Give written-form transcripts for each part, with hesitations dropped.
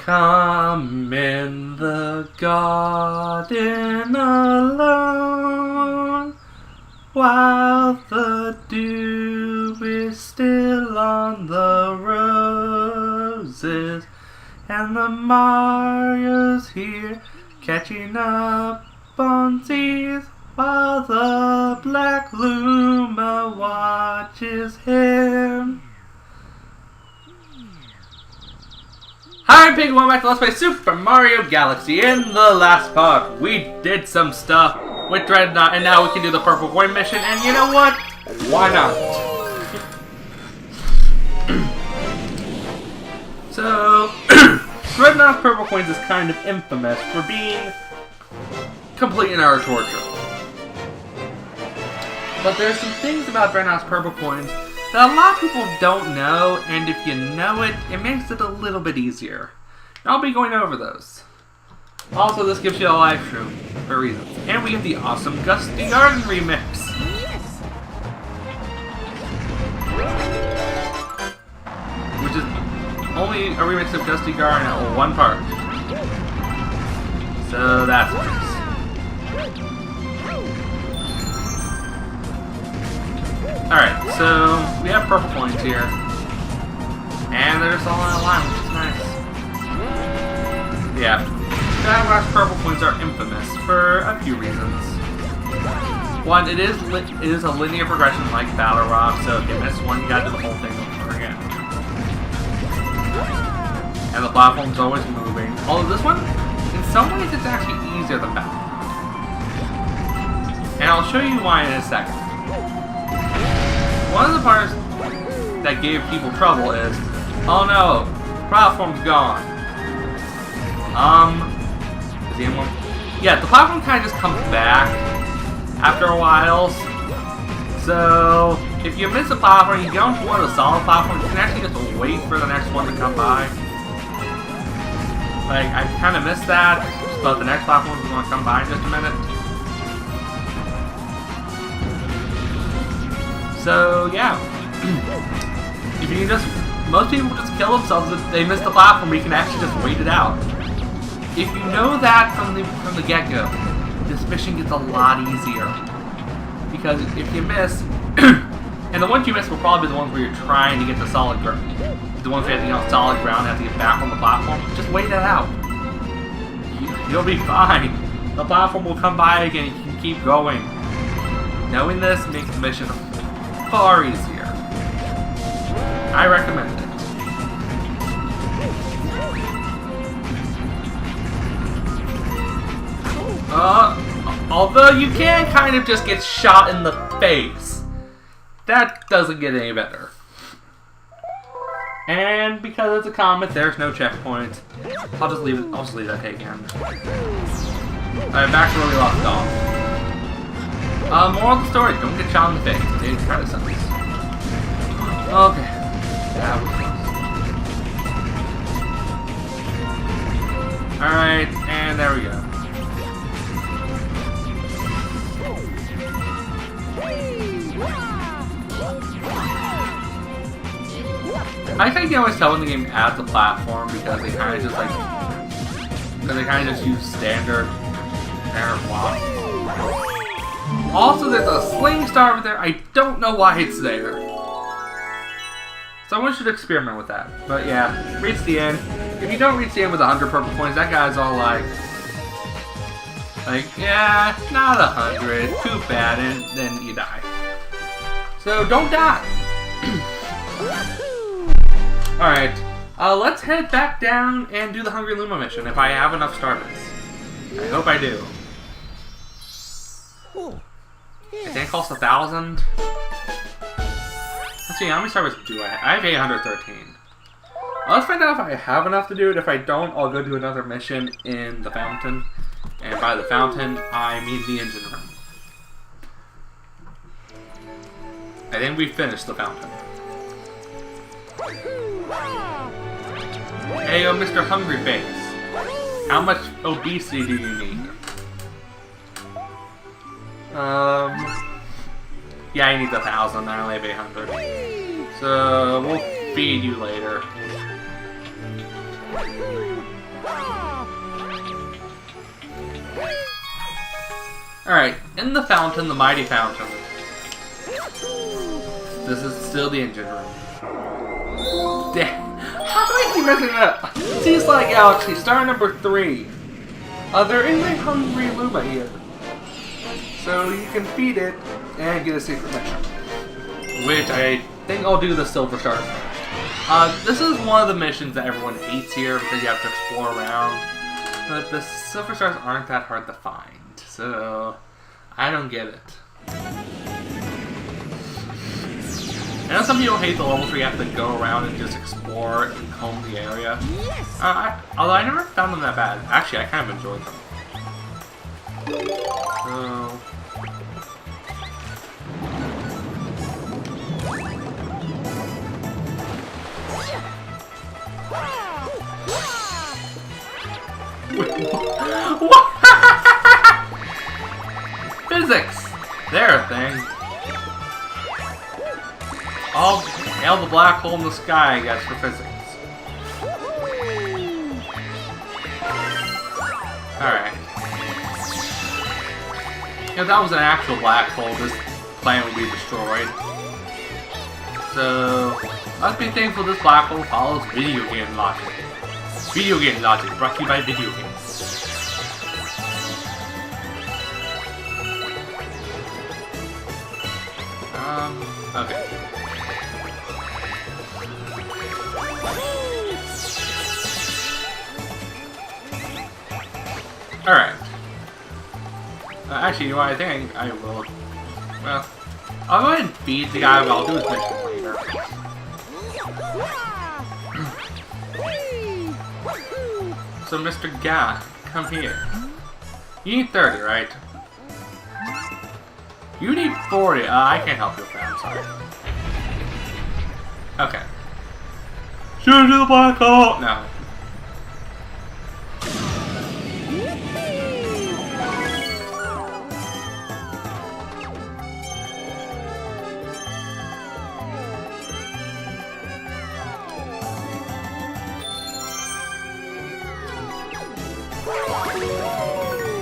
Come in the garden alone, while the dew is still on the roses, and the Mario's here catching up on seas, while the black Luma watches him. Hi, I'm Pikcube, welcome back to Let's Play Super Mario Galaxy. In the last part, we did some stuff with Dreadnought, and now we can do the Purple Coin mission, and you know what? Why not? So, Dreadnought's Purple Coins is kind of infamous for being complete and utter torture. But there's some things about Dreadnought's Purple Coins that a lot of people don't know, and if you know it, it makes it a little bit easier. And I'll be going over those. Also, this gives you a live stream for reasons. And we have the awesome Gusty Garden remix. Which is only a remix of Gusty Garden at one part. So that's nice. Alright, so we have purple coins here. And they're just all in a line, which is nice. Yeah. Dreadnought's purple coins are infamous for a few reasons. One, it is a linear progression like Battle Rock, so if you miss one, you gotta do the whole thing over again. And the platform's always moving. Although this one, in some ways, it's actually easier than Battle Rock. And I'll show you why in a second. One of the parts that gave people trouble is, oh no, the platform's gone. Is he in one? Yeah, the platform kind of just comes back after a while. So, if you miss a platform, you get onto one of the solid platforms, you can actually just wait for the next one to come by. Like, I kind of missed that, but the next platform is going to come by in just a minute. So, yeah. If you just, most people just kill themselves if they miss the platform, but you can actually just wait it out. If you know that from the get-go, this mission gets a lot easier. Because if you miss, and the ones you miss will probably be the ones where you're trying to get the solid ground. The ones where you have to get on solid ground and have to get back on the platform, just wait that out. You'll be fine. The platform will come by again, you can keep going. Knowing this makes the mission far easier. I recommend it. Although you can kind of just get shot in the face. That doesn't get any better. And because it's a comet, there's no checkpoint. I'll just leave that take again. Alright, back to where we left off. Moral of the story, don't get shot in the face. It kind of sucks. Okay. That was close. Alright, and there we go. I think you can always tell when the game adds a platform because they kind of just use standard blocks. Also, there's a sling star over there. I don't know why it's there. Someone should experiment with that. But yeah, reach the end. If you don't reach the end with 100 purple coins, that guy's all like, yeah, not 100, too bad, and then you die. So don't die. Alright, let's head back down and do the Hungry Luma mission if I have enough stardust. I hope I do. I think it costs 1,000. Let's see, how many stars do I have? I have 813. Let's find out if I have enough to do it. If I don't, I'll go do another mission in the fountain. And by the fountain, I mean the engine room. I think we finished the fountain. Hey, yo, Mr. Hungry Face. How much obesity do you need? Yeah, he needs 1,000. I only have 800. So we'll feed you later. Alright, in the fountain, the mighty fountain. This is still the engine room. Damn. How do I keep messing it up? Seaside Galaxy, star number 3. There is a hungry Luma here. So you can feed it and get a secret mission. Which I think I'll do the Silver Stars. This is one of the missions that everyone hates here because you have to explore around. But the Silver Stars aren't that hard to find. So I don't get it. I know some people hate the levels where you have to go around and just explore and comb the area. Although I never found them that bad. Actually, I kind of enjoyed them. So... What? Physics! They're a thing. I'll nail the black hole in the sky, I guess, for physics. Alright. If that was an actual black hole, this planet would be destroyed. So, let's be thankful this black hole follows video game logic. Video game logic, brought to you by video games. Okay. Alright. Actually, you know what, I think I will... Well, I'll go ahead and feed the guy, but I'll do his mission later. So, Mr. Guy, come here. You need 30, right? You need 40. I can't help you with that, I'm sorry. Okay. Shoot into the black hole! No.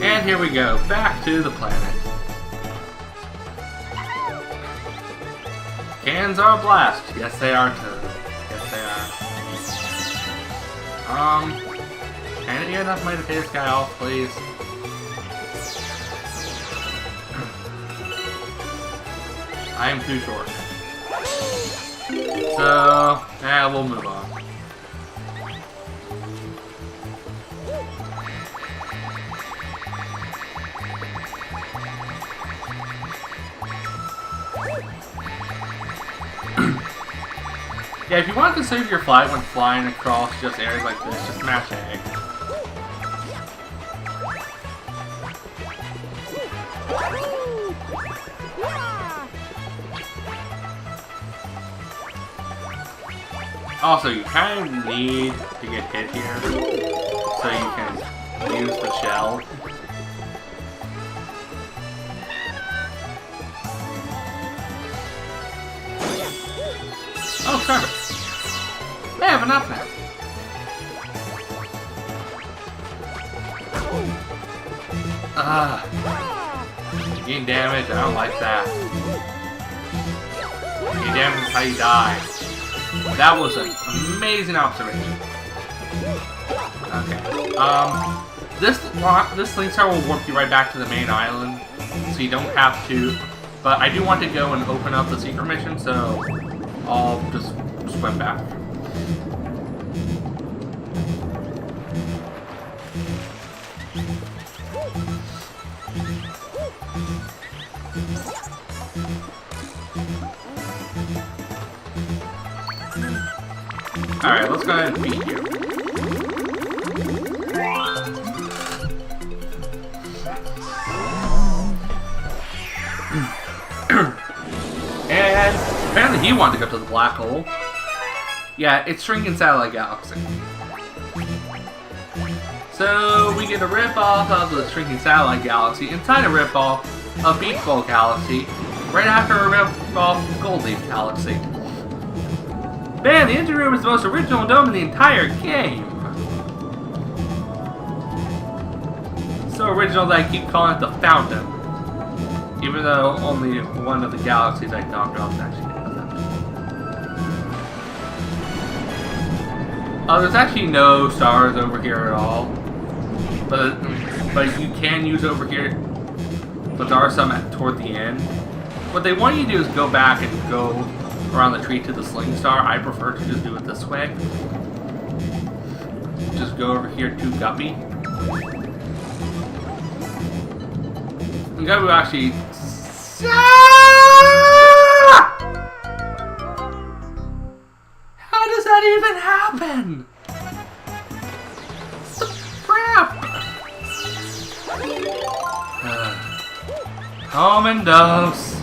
And here we go, back to the planet. Cannons are a blast. Yes, they are too. Yes, they are. Can I get enough money to pay this guy off, please? I am too short. So, yeah, we'll move on. Yeah, if you want to save your flight when flying across just areas like this, just smash A. Also, you kind of need to get hit here so you can use the shell. Oh, Trevor. They have enough now. Gain damage, I don't like that. Gain damage is how you die. That was an amazing observation. Okay. This link star will warp you right back to the main island, so you don't have to. But I do want to go and open up the secret mission, so I'll just swim back. Alright, let's go ahead and beat you. And apparently he wanted to go to the black hole. Yeah, it's Shrinking Satellite Galaxy. So we get a rip-off of the Shrinking Satellite Galaxy inside a rip-off of Beach Ball Galaxy right after a rip-off of Gold Leaf Galaxy. Man, the engine room is the most original dome in the entire game. So original that I keep calling it the Fountain. Even though only one of the galaxies I talked about actually has that. There's actually no stars over here at all. But you can use over here. But there are some toward the end. What they want you to do is go back and go around the tree to the Sling Star. I prefer to just do it this way. Just go over here to Guppy. And Guppy will actually... How does that even happen? What the crap? Home and dose.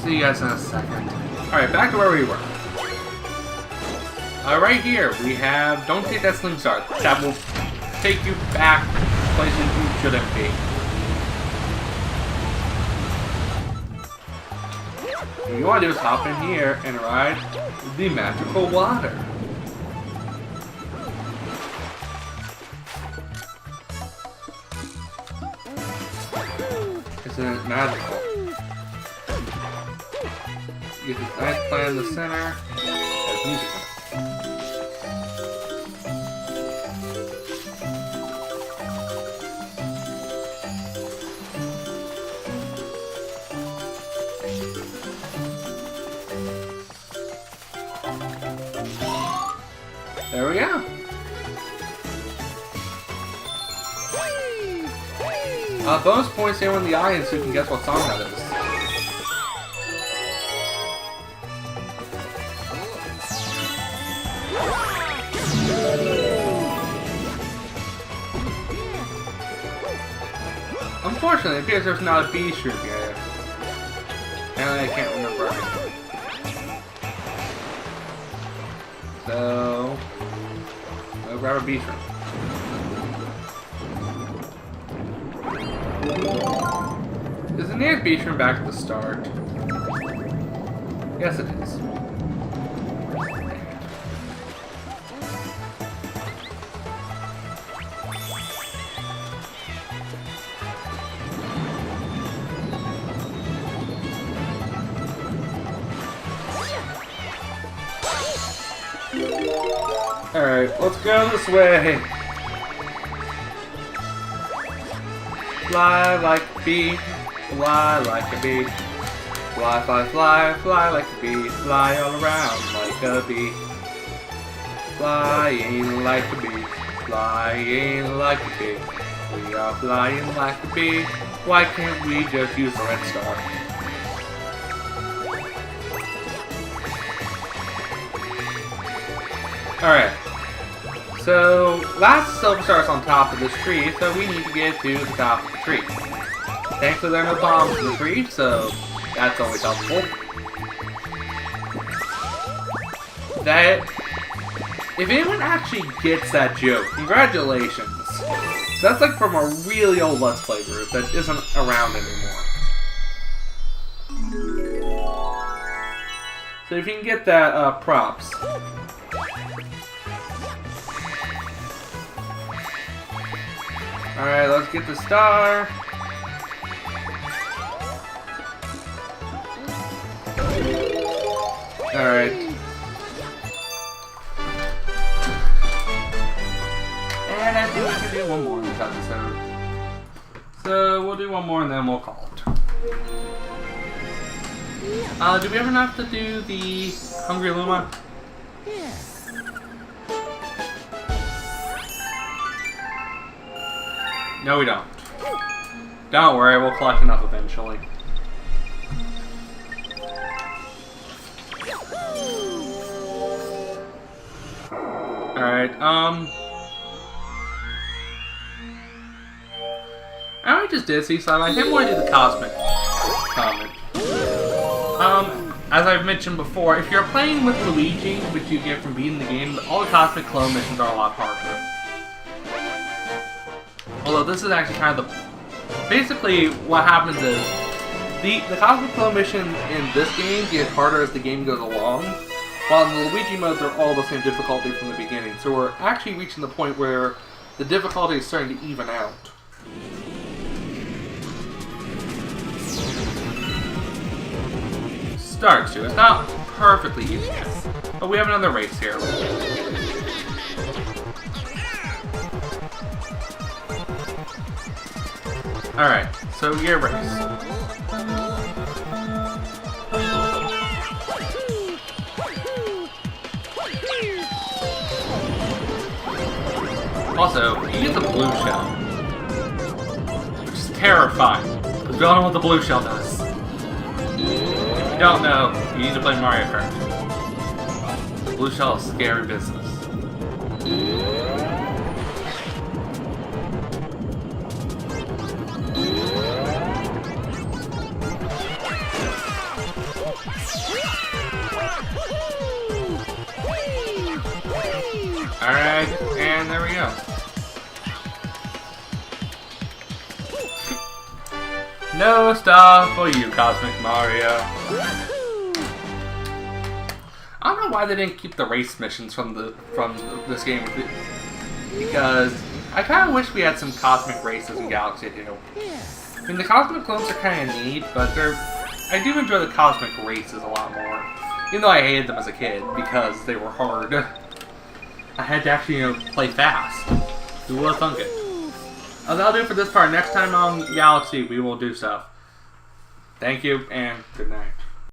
See you guys in a second. Alright, back to where we were. Right here, we have... Don't take that Sling Star. That will take you back to places you shouldn't be. What you want to do is hop in here and ride the magical water. Isn't it magical? You get this nice plant in the center. There's music in it. There we go. Bonus points anyone in the audience who can guess what song that is. Unfortunately, it appears there's not a B shroom here. Apparently, I can't remember everything. So, I'll grab a B shroom. Is the nearest beach room back at the start? Yes, it is. Alright, let's go this way. Fly like a bee, fly like a bee. Fly, fly, fly, fly like a bee. Fly all around like a bee. Flying like a bee, flying like a bee. We are flying like a bee. Why can't we just use the red star? Alright. So, last silver star is on top of this tree, so we need to get to the top of the tree. Thankfully, there are no bombs in the tree, so that's always helpful. If anyone actually gets that joke, congratulations. So that's like from a really old Let's Play group that isn't around anymore. So if you can get that, props. Alright, let's get the star. Alright. And I think we can do one more in this episode. So we'll do one more and then we'll call it. Do we ever have to do the Hungry Luma? No, we don't. Don't worry, we'll collect enough eventually. Alright, I already just did see some. I think we'll do the Cosmic comment. As I've mentioned before, if you're playing with Luigi, which you get from beating the game, all the Cosmic Clone missions are a lot harder. Although this is actually kind of the... Basically, what happens is, the Cosmic Clone mission in this game get harder as the game goes along, while in the Luigi mode, they're all the same difficulty from the beginning. So we're actually reaching the point where the difficulty is starting to even out. starts to. It's not perfectly easy yet. But we have another race here. Alright, so your race. Also, you get the blue shell, which is terrifying. We don't know what the blue shell does. If you don't know, you need to play Mario Kart. The blue shell is scary business. Alright, and there we go. No stuff for you, Cosmic Mario. I don't know why they didn't keep the race missions from this game, because I kind of wish we had some cosmic races in Galaxy 2. I mean, the cosmic clones are kind of neat, but I do enjoy the cosmic races a lot more. Even though I hated them as a kid because they were hard. I had to actually, play fast. Who would have thunk it? That'll do it for this part. Next time on Galaxy, we will do stuff. Thank you, and good night.